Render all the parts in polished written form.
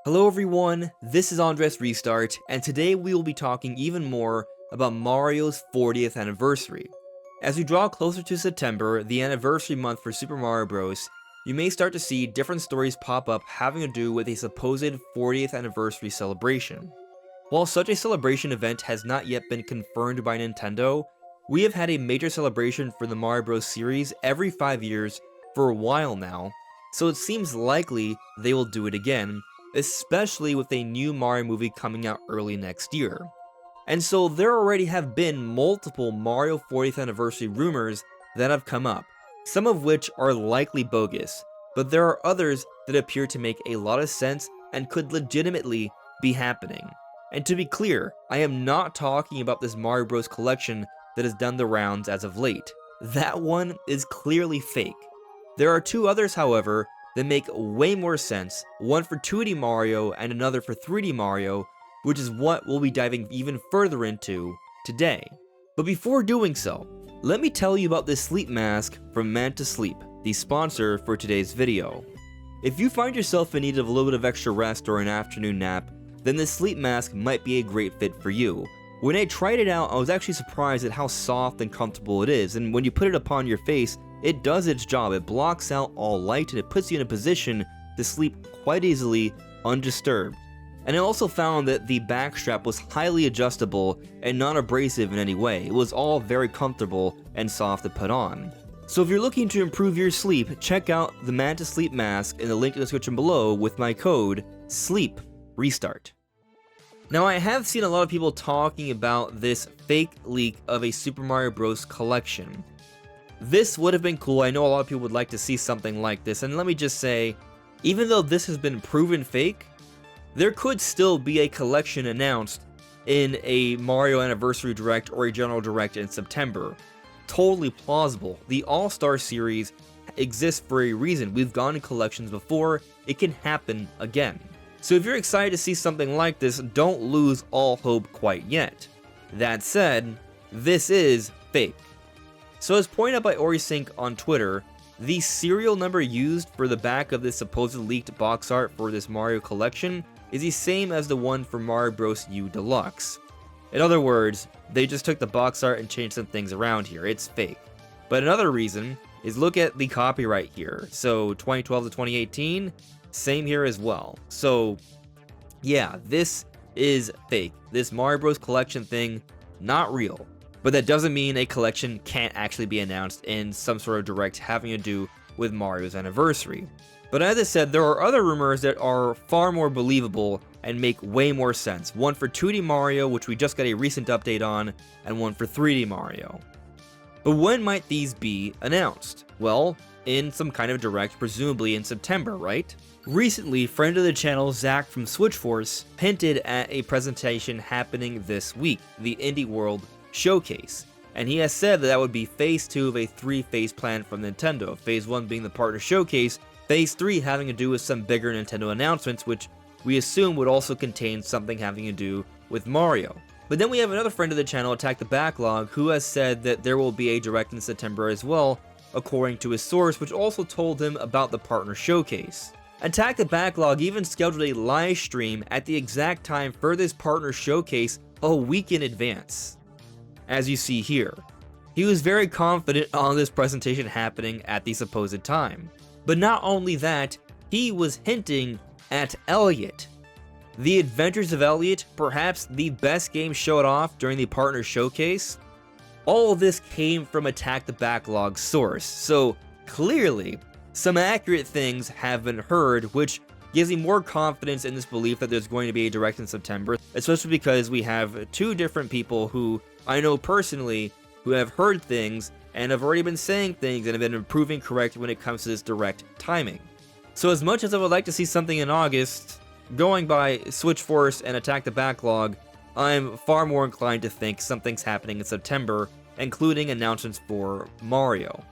Hello everyone, this is AndresRestart, and today we will be talking even more about Mario's 40th anniversary. As we draw closer to September, the anniversary month for Super Mario Bros., you may start to see different stories pop up having to do with a supposed 40th anniversary celebration. While such a celebration event has not yet been confirmed by Nintendo, we have had a major celebration for the Mario Bros. Series every 5 years for a while now, so it seems likely they will do it again, especially with a new Mario movie coming out early next year. And so there already have been multiple Mario 40th anniversary rumors that have come up, some of which are likely bogus, but there are others that appear to make a lot of sense and could legitimately be happening. And to be clear, I am not talking about this Mario Bros. Collection that has done the rounds as of late. That one is clearly fake. There are two others, however, that make way more sense, one for 2D Mario and another for 3D Mario, which is what we'll be diving even further into today. But before doing so, let me tell you about this sleep mask from Manta Sleep, the sponsor for today's video. If you find yourself in need of a little bit of extra rest or an afternoon nap, then this sleep mask might be a great fit for you. When I tried it out, I was actually surprised at how soft and comfortable it is, and when you put it upon your face, it does its job. It blocks out all light and it puts you in a position to sleep quite easily, undisturbed. And I also found that the back strap was highly adjustable and not abrasive in any way. It was all very comfortable and soft to put on. So if you're looking to improve your sleep, check out the Manta Sleep mask in the link in the description below with my code SLEEPRESTART. Now, I have seen a lot of people talking about this fake leak of a Super Mario Bros. Collection. This would have been cool. I know a lot of people would like to see something like this, and let me just say, even though this has been proven fake, there could still be a collection announced in a Mario Anniversary Direct or a General Direct in September. Totally plausible. The All-Star series exists for a reason. We've gone in collections before. It can happen again. So if you're excited to see something like this, don't lose all hope quite yet. That said, this is fake. So as pointed out by Orisync on Twitter, the serial number used for the back of this supposed leaked box art for this Mario collection is the same as the one for Mario Bros. U Deluxe. In other words, they just took the box art and changed some things around here. It's fake. But another reason is look at the copyright here. So 2012 to 2018, same here as well. So yeah, this is fake. This Mario Bros. Collection thing, not real. But that doesn't mean a collection can't actually be announced in some sort of direct having to do with Mario's anniversary. But as I said, there are other rumors that are far more believable and make way more sense. One for 2D Mario, which we just got a recent update on, and one for 3D Mario. But when might these be announced? Well, in some kind of direct, presumably in September, right? Recently, friend of the channel Zach from Switchforce hinted at a presentation happening this week, the Indie World Showcase, and he has said that would be phase 2 of a 3-phase plan from Nintendo, phase 1 being the partner showcase, phase 3 having to do with some bigger Nintendo announcements, which we assume would also contain something having to do with Mario. But then we have another friend of the channel, Attack the Backlog, who has said that there will be a direct in September as well, according to his source, which also told him about the partner showcase. Attack the Backlog even scheduled a live stream at the exact time for this partner showcase a week in advance. As you see here, he was very confident on this presentation happening at the supposed time. But not only that, he was hinting at Elliot. The Adventures of Elliot, perhaps the best game showed off during the partner showcase. All of this came from Attack the Backlog source, so clearly some accurate things have been heard, which gives me more confidence in this belief that there's going to be a direct in September, especially because we have two different people who I know personally who have heard things and have already been saying things and have been proving correct when it comes to this direct timing. So as much as I would like to see something in August, going by Switchforce and Attack the Backlog, I'm far more inclined to think something's happening in September, including announcements for Mario.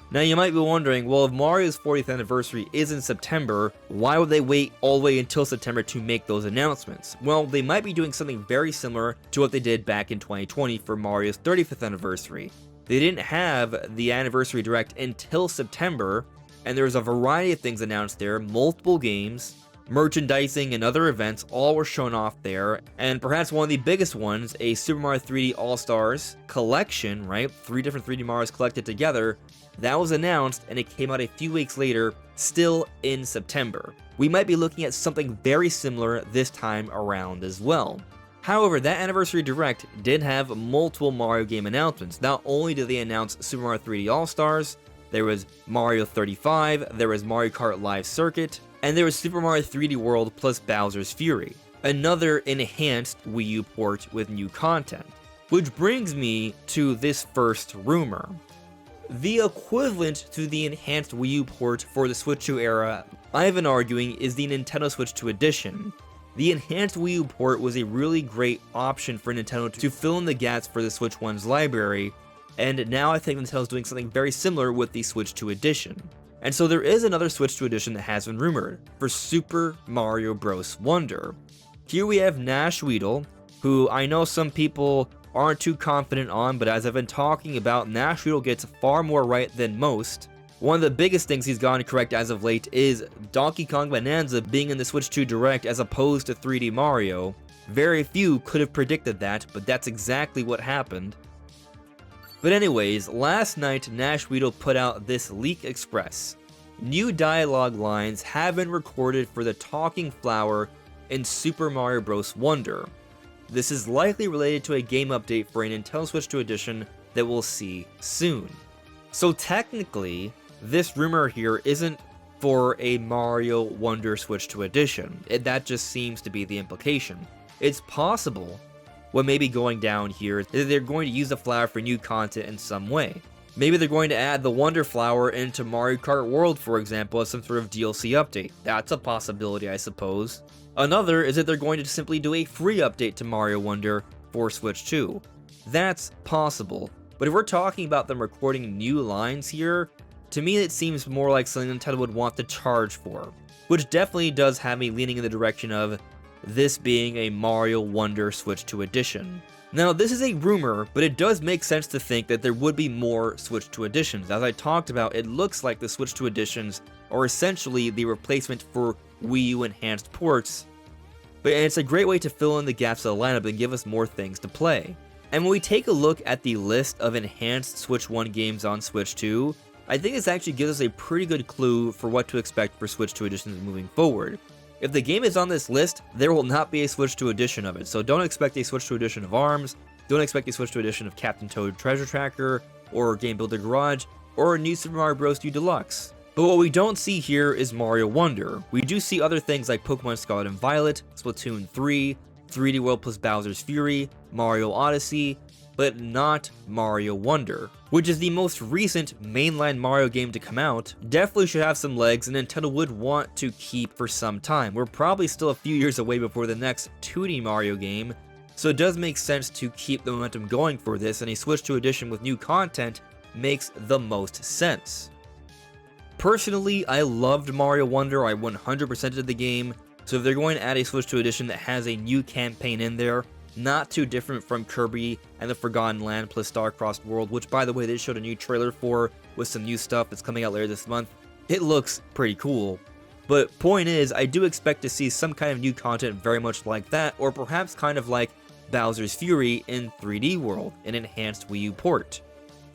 Now you might be wondering, well, if Mario's 40th anniversary is in September, why would they wait all the way until September to make those announcements? Well, they might be doing something very similar to what they did back in 2020 for Mario's 35th anniversary. They didn't have the anniversary direct until September, and there was a variety of things announced there, multiple games, Merchandising and other events all were shown off there, and perhaps one of the biggest ones, a Super Mario 3D All-Stars collection, right? 3 different 3D Marios collected together, that was announced, and it came out a few weeks later, still in September. We might be looking at something very similar this time around as well. However, that Anniversary Direct did have multiple Mario game announcements. Not only did they announce Super Mario 3D All-Stars, there was Mario 35, there was Mario Kart Live Circuit, and there was Super Mario 3D World plus Bowser's Fury, another enhanced Wii U port with new content. Which brings me to this first rumor. The equivalent to the enhanced Wii U port for the Switch 2 era, I've been arguing, is the Nintendo Switch 2 edition. The enhanced Wii U port was a really great option for Nintendo to fill in the gaps for the Switch 1's library, and now I think Nintendo's doing something very similar with the Switch 2 edition. And so there is another Switch 2 edition that has been rumored, for Super Mario Bros. Wonder. Here we have Nash Weedle, who I know some people aren't too confident on, but as I've been talking about, Nash Weedle gets far more right than most. One of the biggest things he's gotten correct as of late is Donkey Kong Bonanza being in the Switch 2 Direct as opposed to 3D Mario. Very few could have predicted that, but that's exactly what happened. But anyways, last night Nash Weedle put out this leak express. New dialogue lines have been recorded for the Talking Flower in Super Mario Bros. Wonder. This is likely related to a game update for a Nintendo Switch 2 edition that we'll see soon. So technically, this rumor here isn't for a Mario Wonder Switch 2 edition. That just seems to be the implication. It's possible what may be going down here is that they're going to use the flower for new content in some way. Maybe they're going to add the Wonder Flower into Mario Kart World, for example, as some sort of DLC update. That's a possibility, I suppose. Another is that they're going to simply do a free update to Mario Wonder for Switch 2. That's possible. But if we're talking about them recording new lines here, to me it seems more like something Nintendo would want to charge for. Which definitely does have me leaning in the direction of this being a Mario Wonder Switch 2 edition. Now, this is a rumor, but it does make sense to think that there would be more Switch 2 editions. As I talked about, it looks like the Switch 2 editions are essentially the replacement for Wii U enhanced ports, but it's a great way to fill in the gaps of the lineup and give us more things to play. And when we take a look at the list of enhanced Switch 1 games on Switch 2, I think this actually gives us a pretty good clue for what to expect for Switch 2 editions moving forward. If the game is on this list, there will not be a Switch 2 edition of it, so don't expect a Switch 2 edition of ARMS, don't expect a Switch 2 edition of Captain Toad Treasure Tracker, or Game Builder Garage, or a new Super Mario Bros. U Deluxe. But what we don't see here is Mario Wonder. We do see other things like Pokemon Scarlet and Violet, Splatoon 3, 3D World plus Bowser's Fury, Mario Odyssey, but not Mario Wonder, which is the most recent mainline Mario game to come out. Definitely should have some legs, and Nintendo would want to keep for some time. We're probably still a few years away before the next 2D Mario game, so it does make sense to keep the momentum going for this, and a Switch 2 edition with new content makes the most sense. Personally, I loved Mario Wonder. I 100%ed the game, so if they're going to add a Switch 2 edition that has a new campaign in there, not too different from Kirby and the Forgotten Land plus Star-Crossed World, which by the way they showed a new trailer for with some new stuff that's coming out later this month. It looks pretty cool. But point is, I do expect to see some kind of new content very much like that, or perhaps kind of like Bowser's Fury in 3D World, an enhanced Wii U port.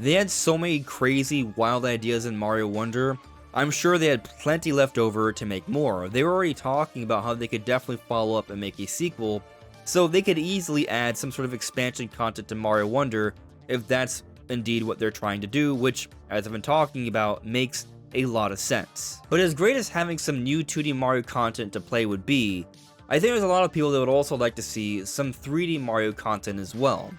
They had so many crazy, wild ideas in Mario Wonder. I'm sure they had plenty left over to make more. They were already talking about how they could definitely follow up and make a sequel, so they could easily add some sort of expansion content to Mario Wonder if that's indeed what they're trying to do, which, as I've been talking about, makes a lot of sense. But as great as having some new 2D Mario content to play would be, I think there's a lot of people that would also like to see some 3D Mario content as well.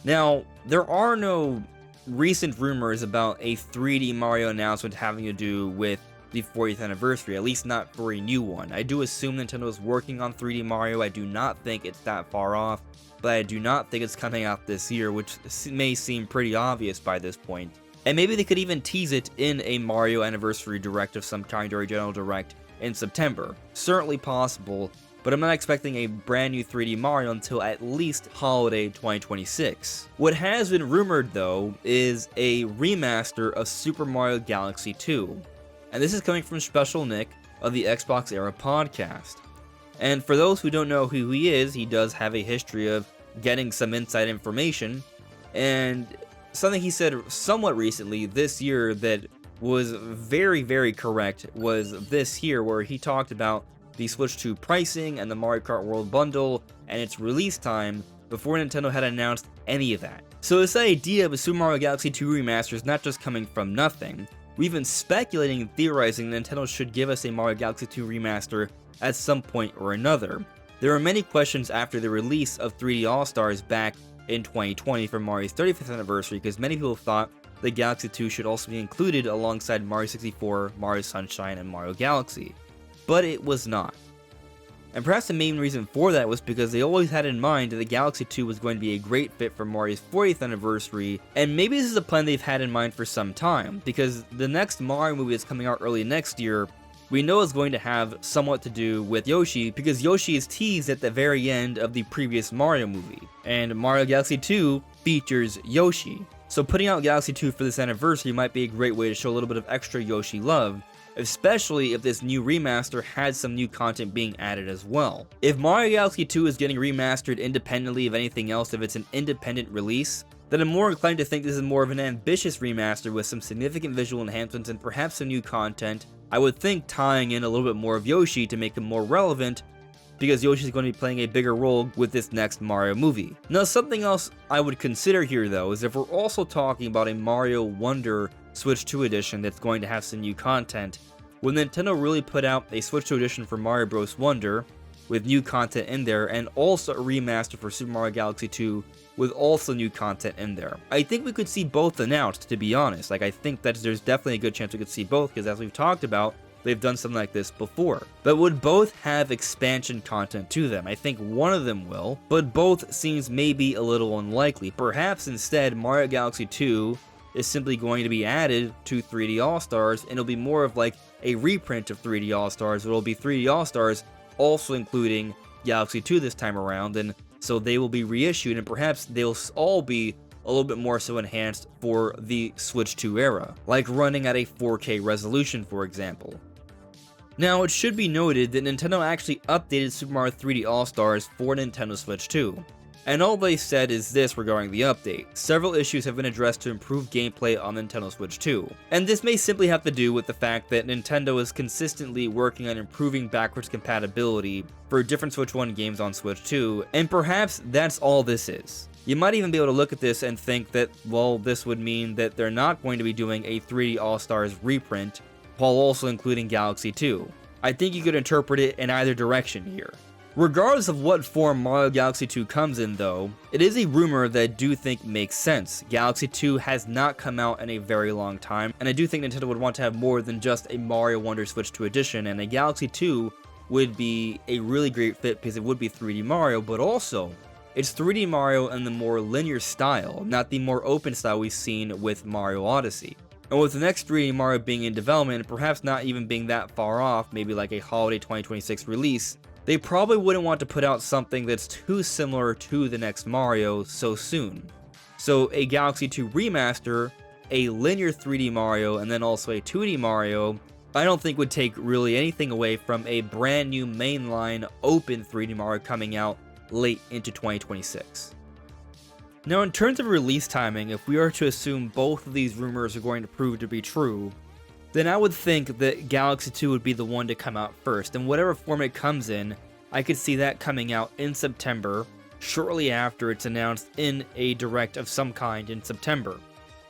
Now, there are no recent rumors about a 3D Mario announcement having to do with the 40th anniversary, at least not for a new one. I do assume Nintendo is working on 3D Mario. I do not think it's that far off, but I do not think it's coming out this year, which may seem pretty obvious by this point. And maybe they could even tease it in a Mario Anniversary Direct of some kind or a General Direct in September. Certainly possible, but I'm not expecting a brand new 3D Mario until at least holiday 2026. What has been rumored though is a remaster of Super Mario Galaxy 2. And this is coming from Special Nick of the Xbox Era podcast. And for those who don't know who he is, he does have a history of getting some inside information. And something he said somewhat recently this year that was very, very correct was this here, where he talked about the Switch 2 pricing and the Mario Kart World Bundle and its release time before Nintendo had announced any of that. So this idea of a Super Mario Galaxy 2 remaster is not just coming from nothing. We've been speculating and theorizing Nintendo should give us a Mario Galaxy 2 remaster at some point or another. There are many questions after the release of 3D All-Stars back in 2020 for Mario's 35th anniversary, because many people thought the Galaxy 2 should also be included alongside Mario 64, Mario Sunshine, and Mario Galaxy. But it was not. And perhaps the main reason for that was because they always had in mind that the Galaxy 2 was going to be a great fit for Mario's 40th anniversary, and maybe this is a plan they've had in mind for some time, because the next Mario movie that's coming out early next year, we know is going to have somewhat to do with Yoshi, because Yoshi is teased at the very end of the previous Mario movie, and Mario Galaxy 2 features Yoshi. So putting out Galaxy 2 for this anniversary might be a great way to show a little bit of extra Yoshi love, especially if this new remaster had some new content being added as well. If Mario Galaxy 2 is getting remastered independently of anything else, if it's an independent release, then I'm more inclined to think this is more of an ambitious remaster with some significant visual enhancements and perhaps some new content. I would think tying in a little bit more of Yoshi to make him more relevant, because Yoshi is going to be playing a bigger role with this next Mario movie. Now, something else I would consider here though is if we're also talking about a Mario Wonder Switch 2 edition that's going to have some new content, will Nintendo really put out a Switch 2 edition for Mario Bros. Wonder with new content in there, and also a remaster for Super Mario Galaxy 2 with also new content in there? I think we could see both announced, to be honest. Like, I think that there's definitely a good chance we could see both, because as we've talked about, they've done something like this before. But would both have expansion content to them? I think one of them will, but both seems maybe a little unlikely. Perhaps instead Mario Galaxy 2 is simply going to be added to 3D All-Stars, and it'll be more of like a reprint of 3D All-Stars. It'll be 3D All-Stars also including Galaxy 2 this time around, and so they will be reissued, and perhaps they'll all be a little bit more so enhanced for the Switch 2 era, like running at a 4K resolution, for example. Now, it should be noted that Nintendo actually updated Super Mario 3D All-Stars for Nintendo Switch 2. And all they said is this regarding the update: several issues have been addressed to improve gameplay on Nintendo Switch 2. And this may simply have to do with the fact that Nintendo is consistently working on improving backwards compatibility for different Switch 1 games on Switch 2, and perhaps that's all this is. You might even be able to look at this and think that, well, this would mean that they're not going to be doing a 3D All-Stars reprint while also including Galaxy 2. I think you could interpret it in either direction here. Regardless of what form Mario Galaxy 2 comes in though, it is a rumor that I do think makes sense. Galaxy 2 has not come out in a very long time, and I do think Nintendo would want to have more than just a Mario Wonder Switch 2 edition, and a Galaxy 2 would be a really great fit because it would be 3D Mario, but also it's 3D Mario in the more linear style, not the more open style we've seen with Mario Odyssey. And with the next 3D Mario being in development, and perhaps not even being that far off, maybe like a holiday 2026 release, they probably wouldn't want to put out something that's too similar to the next Mario so soon. So a Galaxy 2 remaster, a linear 3D Mario, and then also a 2D Mario, I don't think would take really anything away from a brand new mainline open 3D Mario coming out late into 2026. Now, in terms of release timing, if we are to assume both of these rumors are going to prove to be true, then I would think that Galaxy 2 would be the one to come out first, and whatever form it comes in, I could see that coming out in September, shortly after it's announced in a direct of some kind in September.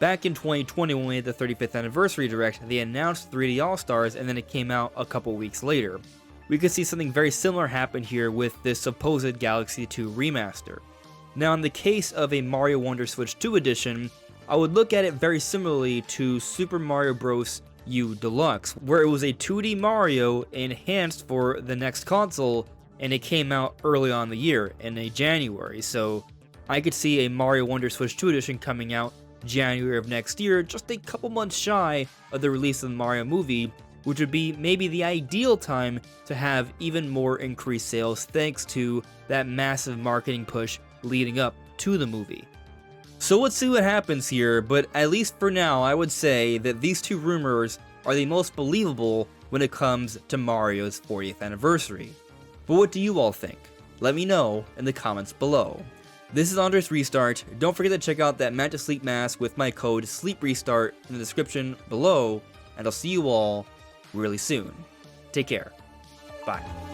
Back in 2020, when we had the 35th anniversary direct, they announced 3D All-Stars, and then it came out a couple weeks later. We could see something very similar happen here with this supposed Galaxy 2 remaster. Now, in the case of a Mario Wonder Switch 2 edition, I would look at it very similarly to Super Mario Bros. U Deluxe, where it was a 2D Mario enhanced for the next console, and it came out early on in the year, in January, so I could see a Mario Wonder Switch 2 edition coming out January of next year, just a couple months shy of the release of the Mario movie, which would be maybe the ideal time to have even more increased sales thanks to that massive marketing push leading up to the movie. So let's see what happens here, but at least for now, I would say that these two rumors are the most believable when it comes to Mario's 40th anniversary. But what do you all think? Let me know in the comments below. This is AndresRestart. Don't forget to check out that Manta Sleep mask with my code SLEEPRESTART in the description below, and I'll see you all really soon. Take care. Bye.